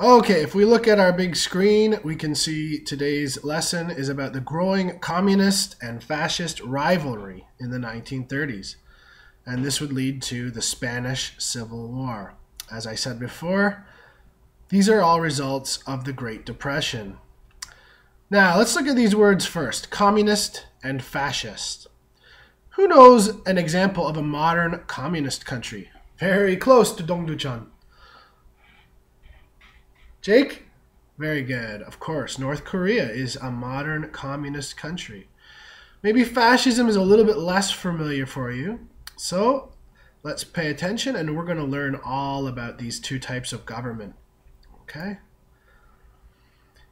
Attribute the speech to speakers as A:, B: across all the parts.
A: Okay, if we look at our big screen, we can see today's lesson is about the growing communist and fascist rivalry in the 1930s. And this would lead to the Spanish Civil War. As I said before, these are all results of the Great Depression. Now, let's look at these words first, communist and fascist. Who knows an example of a modern communist country? Very close to Dongducheon. Jake? Very good. Of course, North Korea is a modern communist country. Maybe fascism is a little bit less familiar for you. So let's pay attention and we're going to learn all about these two types of government. Okay?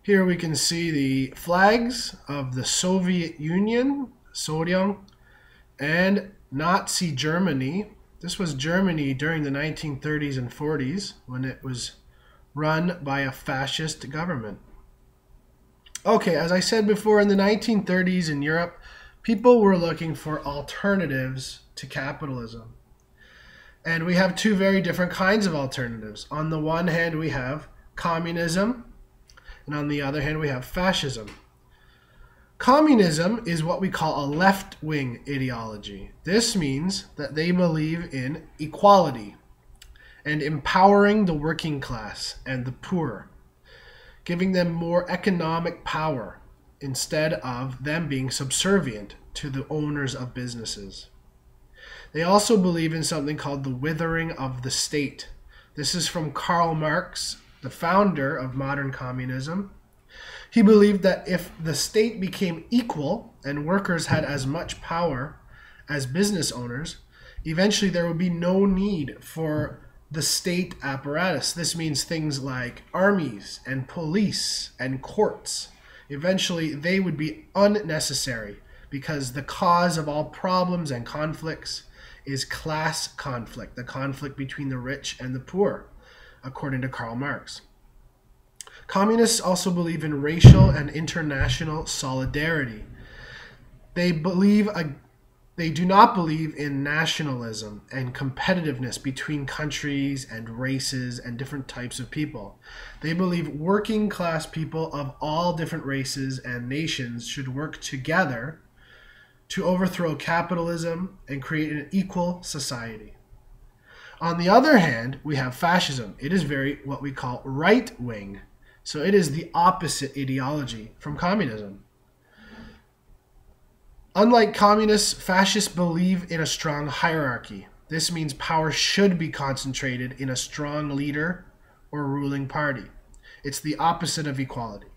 A: Here we can see the flags of the Soviet Union, Soryang, and Nazi Germany. This was Germany during the 1930s and 40s when it was run by a fascist government. Okay, as I said before, in the 1930s in Europe, people were looking for alternatives to capitalism. And we have two very different kinds of alternatives. On the one hand, we have communism, and on the other hand, we have fascism. Communism is what we call a left-wing ideology. This means that they believe in equality and empowering the working class and the poor, giving them more economic power instead of them being subservient to the owners of businesses. They also believe in something called the withering of the state. This is from Karl Marx, the founder of modern communism. He believed that if the state became equal and workers had as much power as business owners, eventually there would be no need for the state apparatus. This means things like armies and police and courts. Eventually they would be unnecessary because the cause of all problems and conflicts is class conflict, the conflict between the rich and the poor, according to Karl Marx. Communists also believe in racial and international solidarity. They do not believe in nationalism and competitiveness between countries and races and different types of people. They believe working class people of all different races and nations should work together to overthrow capitalism and create an equal society. On the other hand, we have fascism. It is very what we call right-wing. So it is the opposite ideology from communism. Unlike communists, fascists believe in a strong hierarchy. This means power should be concentrated in a strong leader or ruling party. It's the opposite of equality.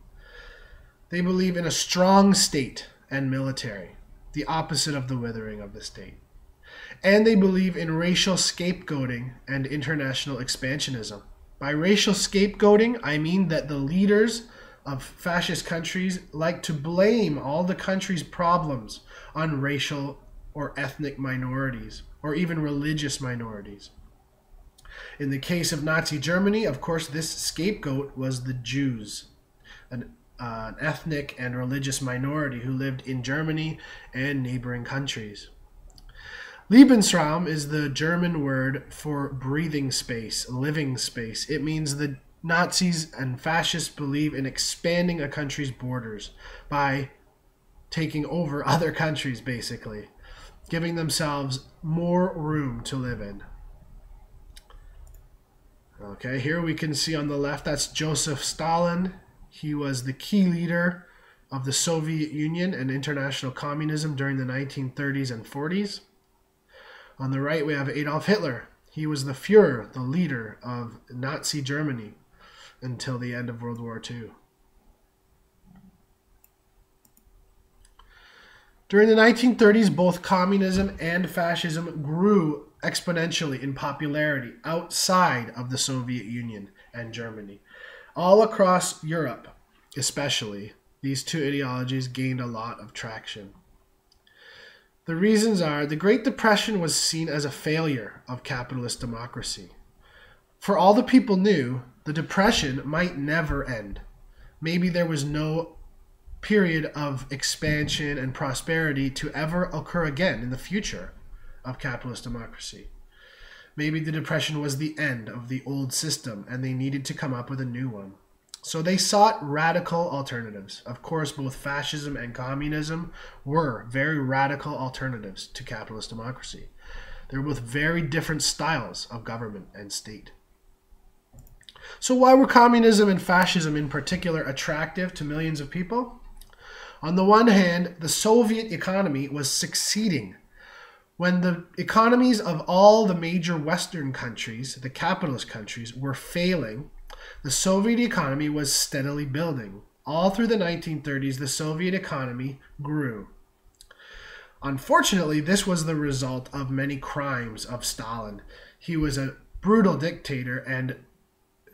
A: They believe in a strong state and military, the opposite of the withering of the state. And they believe in racial scapegoating and international expansionism. By racial scapegoating, I mean that the leaders of fascist countries like to blame all the country's problems on racial or ethnic minorities, or even religious minorities. In the case of Nazi Germany, of course, this scapegoat was the Jews, an ethnic and religious minority who lived in Germany and neighboring countries. Lebensraum is the German word for breathing space, living space. It means the Nazis and fascists believe in expanding a country's borders by taking over other countries, basically, giving themselves more room to live in. Okay, here we can see on the left, that's Joseph Stalin. He was the key leader of the Soviet Union and international communism during the 1930s and 40s. On the right, we have Adolf Hitler. He was the Führer, the leader of Nazi Germany until the end of World War II. During the 1930s, both communism and fascism grew exponentially in popularity outside of the Soviet Union and Germany. All across Europe, especially, these two ideologies gained a lot of traction. The reasons are the Great Depression was seen as a failure of capitalist democracy. For all the people knew, the Depression might never end. Maybe there was no period of expansion and prosperity to ever occur again in the future of capitalist democracy. Maybe the Depression was the end of the old system and they needed to come up with a new one. So they sought radical alternatives. Of course, both fascism and communism were very radical alternatives to capitalist democracy. They were both very different styles of government and state. So why were communism and fascism in particular attractive to millions of people? On the one hand, the Soviet economy was succeeding. When the economies of all the major Western countries, the capitalist countries, were failing, the Soviet economy was steadily building. All through the 1930s, the Soviet economy grew. Unfortunately, this was the result of many crimes of Stalin. He was a brutal dictator, and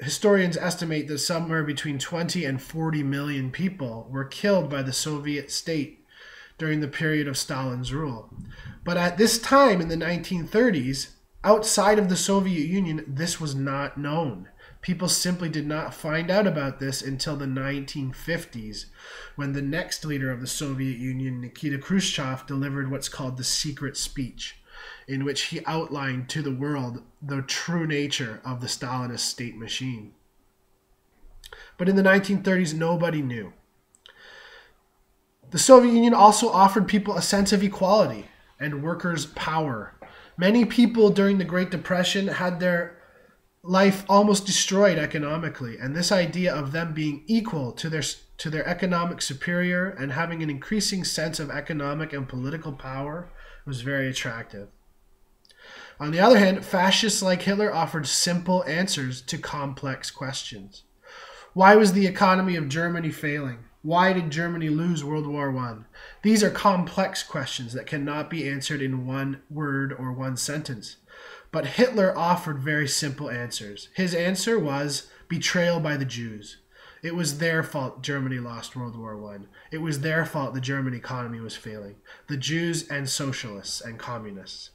A: historians estimate that somewhere between 20 and 40 million people were killed by the Soviet state during the period of Stalin's rule. But at this time in the 1930s, outside of the Soviet Union, this was not known. People simply did not find out about this until the 1950s, when the next leader of the Soviet Union, Nikita Khrushchev, delivered what's called the secret speech, in which he outlined to the world the true nature of the Stalinist state machine. But in the 1930s, nobody knew. The Soviet Union also offered people a sense of equality and workers' power. Many people during the Great Depression had their life almost destroyed economically, and this idea of them being equal to their economic superior and having an increasing sense of economic and political power was very attractive. On the other hand, fascists like Hitler offered simple answers to complex questions. Why was the economy of Germany failing? Why did Germany lose World War I? These are complex questions that cannot be answered in one word or one sentence. But Hitler offered very simple answers. His answer was betrayal by the Jews. It was their fault Germany lost World War I. It was their fault the German economy was failing. The Jews and socialists and communists.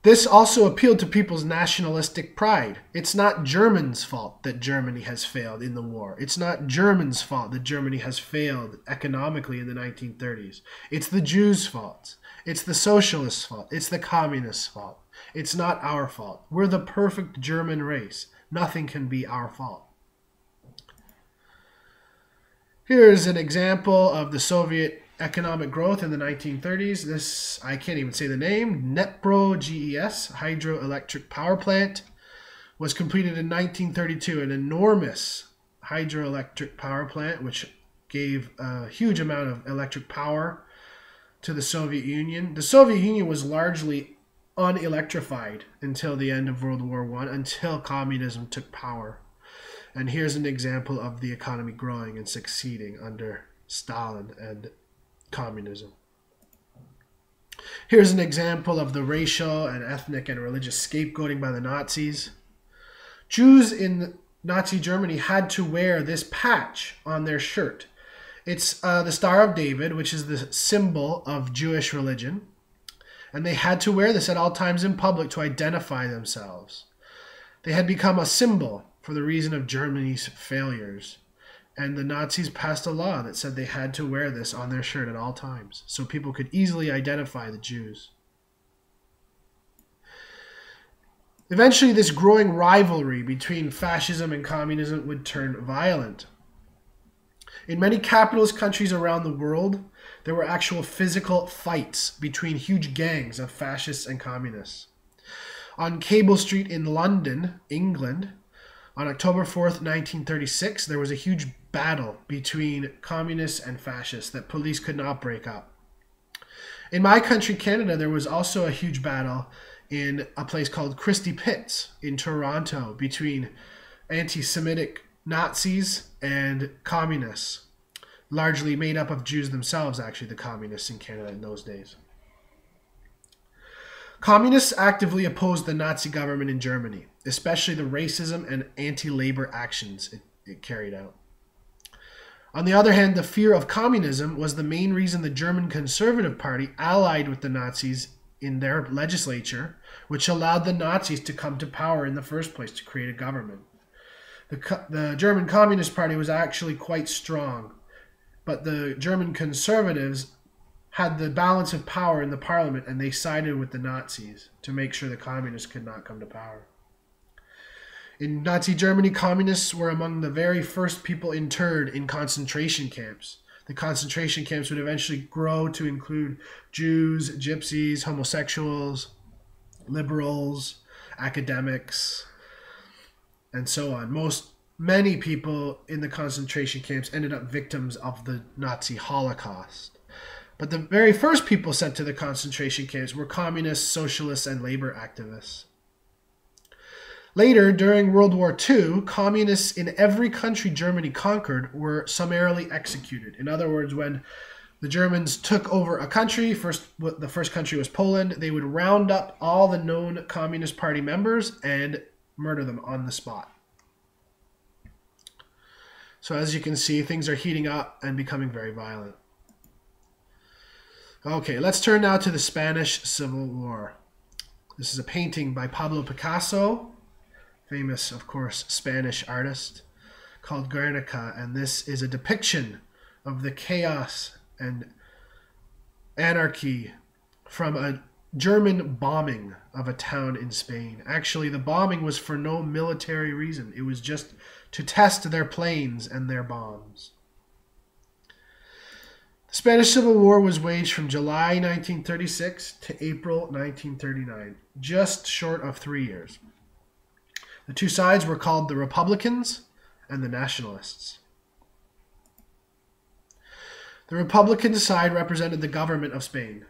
A: This also appealed to people's nationalistic pride. It's not Germans' fault that Germany has failed in the war. It's not Germans' fault that Germany has failed economically in the 1930s. It's the Jews' fault. It's the socialists' fault. It's the communists' fault. It's not our fault. We're the perfect German race. Nothing can be our fault. Here's an example of the Soviet economic growth in the 1930s. This, I can't even say the name, Dnepro GES, hydroelectric power plant, was completed in 1932. An enormous hydroelectric power plant, which gave a huge amount of electric power to the Soviet Union. The Soviet Union was largely unelectrified until the end of World War I, until communism took power. And here's an example of the economy growing and succeeding under Stalin and communism. Here's an example of the racial and ethnic and religious scapegoating by the Nazis. Jews in Nazi Germany had to wear this patch on their shirt. It's the Star of David, which is the symbol of Jewish religion. And they had to wear this at all times in public to identify themselves. They had become a symbol for the reason of Germany's failures. And the Nazis passed a law that said they had to wear this on their shirt at all times, so people could easily identify the Jews. Eventually, this growing rivalry between fascism and communism would turn violent. In many capitalist countries around the world, there were actual physical fights between huge gangs of fascists and communists. On Cable Street in London, England, on October 4th, 1936, there was a huge battle between communists and fascists that police could not break up. In my country, Canada, there was also a huge battle in a place called Christie Pitts in Toronto between anti-Semitic Nazis and communists, largely made up of Jews themselves, actually, the communists in Canada in those days. Communists actively opposed the Nazi government in Germany, especially the racism and anti-labor actions it carried out. On the other hand, the fear of communism was the main reason the German Conservative Party allied with the Nazis in their legislature, which allowed the Nazis to come to power in the first place to create a government. The German Communist Party was actually quite strong, but the German conservatives had the balance of power in the parliament, and they sided with the Nazis to make sure the communists could not come to power. In Nazi Germany, communists were among the very first people interred in concentration camps. The concentration camps would eventually grow to include Jews, gypsies, homosexuals, liberals, academics, and so on. Many people in the concentration camps ended up victims of the Nazi Holocaust. But the very first people sent to the concentration camps were communists, socialists, and labor activists. Later, during World War II, communists in every country Germany conquered were summarily executed. In other words, when the Germans took over a country, the first country was Poland, they would round up all the known Communist Party members and murder them on the spot. So as you can see, things are heating up and becoming very violent. Okay, let's turn now to the Spanish Civil War. This is a painting by Pablo Picasso, famous, of course, Spanish artist, called Guernica, and this is a depiction of the chaos and anarchy from a German bombing of a town in Spain. Actually, the bombing was for no military reason. It was just to test their planes and their bombs. The Spanish Civil War was waged from July 1936 to April 1939, just short of 3 years. The two sides were called the Republicans and the Nationalists. The Republican side represented the government of Spain.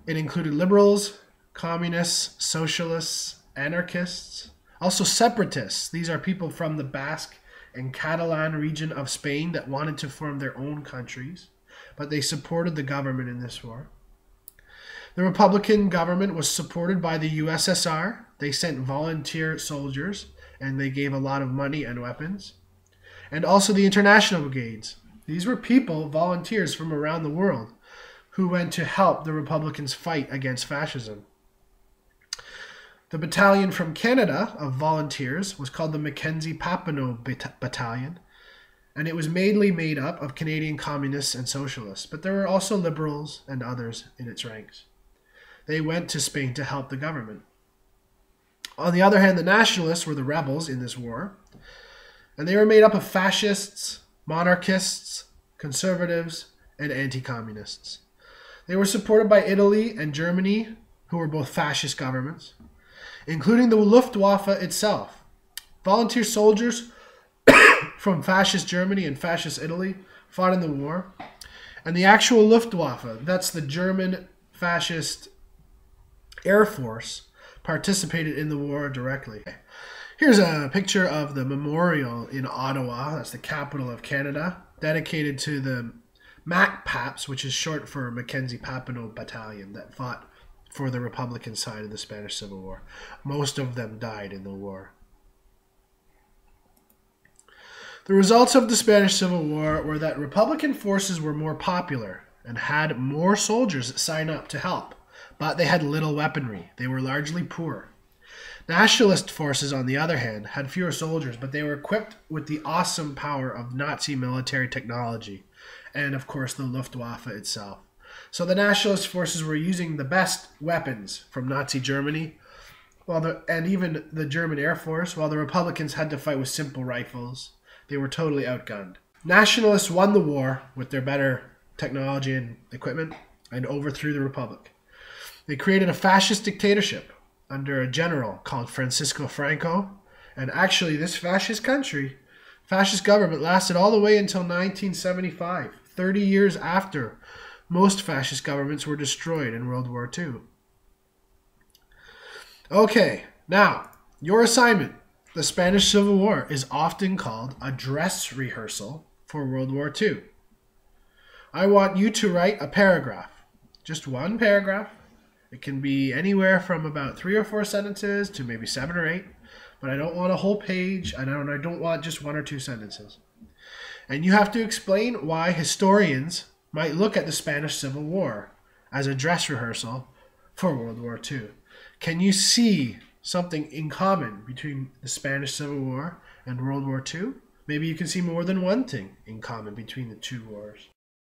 A: It included liberals, communists, socialists, anarchists, also separatists. These are people from the Basque and Catalan region of Spain that wanted to form their own countries, but they supported the government in this war. The Republican government was supported by the USSR. They sent volunteer soldiers, and they gave a lot of money and weapons. And also the international brigades. These were people, volunteers from around the world, who went to help the Republicans fight against fascism. The battalion from Canada of volunteers was called the Mackenzie-Papineau Battalion, and it was mainly made up of Canadian communists and socialists, but there were also liberals and others in its ranks. They went to Spain to help the government. On the other hand, the nationalists were the rebels in this war, and they were made up of fascists, monarchists, conservatives, and anti-communists. They were supported by Italy and Germany, who were both fascist governments, including the Luftwaffe itself. Volunteer soldiers from fascist Germany and fascist Italy fought in the war, and the actual Luftwaffe, that's the German fascist Air Force, participated in the war directly. Here's a picture of the memorial in Ottawa, that's the capital of Canada, dedicated to the MacPaps, which is short for Mackenzie-Papineau Battalion, that fought for the Republican side of the Spanish Civil War. Most of them died in the war. The results of the Spanish Civil War were that Republican forces were more popular and had more soldiers sign up to help, but they had little weaponry. They were largely poor. Nationalist forces, on the other hand, had fewer soldiers, but they were equipped with the awesome power of Nazi military technology and, of course, the Luftwaffe itself. So the nationalist forces were using the best weapons from Nazi Germany, and even the German Air Force, while the Republicans had to fight with simple rifles. They were totally outgunned. Nationalists won the war with their better technology and equipment and overthrew the Republic. They created a fascist dictatorship under a general called Francisco Franco, and actually this fascist government lasted all the way until 1975, 30 years after most fascist governments were destroyed in World War II. Okay, now, your assignment. The Spanish Civil War is often called a dress rehearsal for World War II. I want you to write a paragraph, just one paragraph. It can be anywhere from about 3 or 4 sentences to maybe 7 or 8, but I don't want a whole page, and I don't want just 1 or 2 sentences. And you have to explain why historians might look at the Spanish Civil War as a dress rehearsal for World War II. Can you see something in common between the Spanish Civil War and World War II? Maybe you can see more than one thing in common between the two wars.